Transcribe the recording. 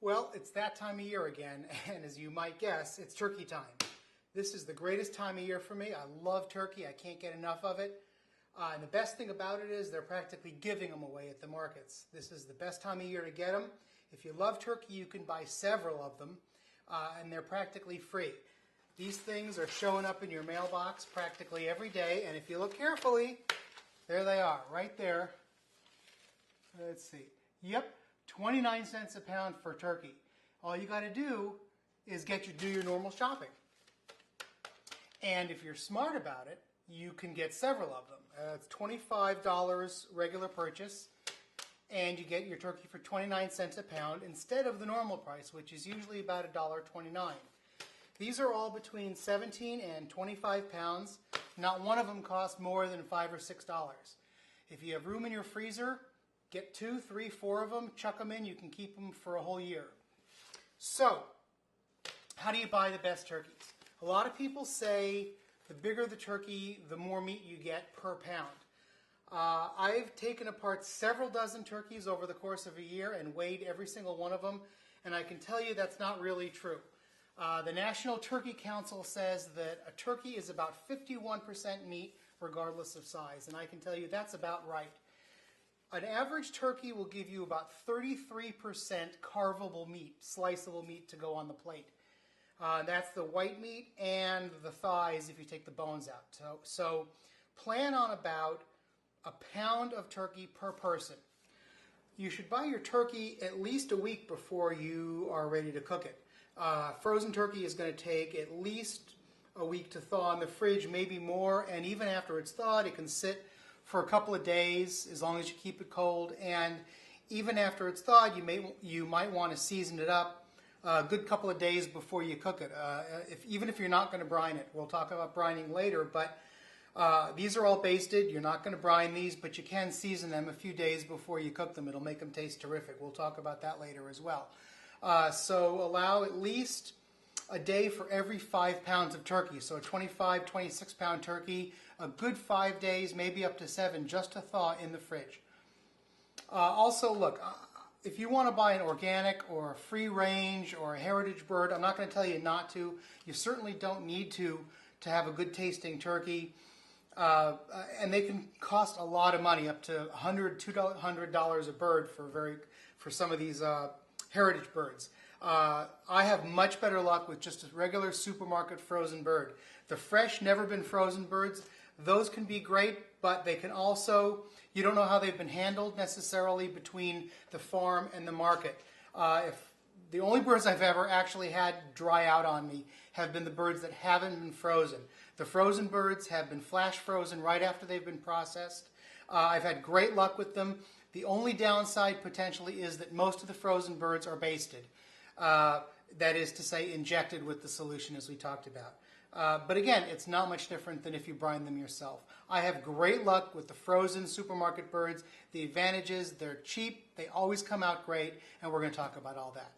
Well, it's that time of year again, and as you might guess, it's turkey time. This is the greatest time of year for me. I love turkey. I can't get enough of it. And the best thing about it is they're practically giving them away at the markets. This is the best time of year to get them. If you love turkey, you can buy several of them, and they're practically free. These things are showing up in your mailbox practically every day, and if you look carefully, there they are, right there. Let's see. Yep, 29 cents a pound for turkey. All you got to do is do your normal shopping. And if you're smart about it, you can get several of them. It's $25 regular purchase, and you get your turkey for 29 cents a pound instead of the normal price, which is usually about $1.29. These are all between 17 and 25 pounds. Not one of them costs more than $5 or $6. If you have room in your freezer, get 2, 3, 4 of them, chuck them in, you can keep them for a whole year. So, how do you buy the best turkeys? A lot of people say the bigger the turkey, the more meat you get per pound. I've taken apart several dozen turkeys over the course of a year and weighed every single one of them, and I can tell you that's not really true. The National Turkey Council says that a turkey is about 51% meat regardless of size, and I can tell you that's about right. An average turkey will give you about 33% carvable meat, sliceable meat to go on the plate. That's the white meat and the thighs if you take the bones out. So plan on about a pound of turkey per person. You should buy your turkey at least a week before you are ready to cook it. Frozen turkey is going to take at least a week to thaw in the fridge, maybe more, and even after it's thawed, it can sit for a couple of days as long as you keep it cold. And even after it's thawed, you might want to season it up a good couple of days before you cook it. Even if you're not going to brine it, we'll talk about brining later, but these are all basted. You're not going to brine these, but you can season them a few days before you cook them. It'll make them taste terrific. We'll talk about that later as well. So allow at least a day for every 5 pounds of turkey. So a 25, 26 pound turkey, a good 5 days, maybe up to 7, just to thaw in the fridge. Also, look, if you want to buy an organic or a free range or a heritage bird, I'm not going to tell you not to. You certainly don't need to have a good tasting turkey. And they can cost a lot of money, up to $100, $200 a bird for some of these heritage birds. I have much better luck with just a regular supermarket frozen bird. The fresh, never been frozen birds, those can be great, but they can also, you don't know how they've been handled necessarily between the farm and the market. If the only birds I've ever actually had dry out on me have been the birds that haven't been frozen. The frozen birds have been flash frozen right after they've been processed. I've had great luck with them. The only downside potentially is that most of the frozen birds are basted. That is to say, injected with the solution as we talked about. But again, it's not much different than if you brine them yourself. I have great luck with the frozen supermarket birds. The advantage is they're cheap, they always come out great, and we're going to talk about all that.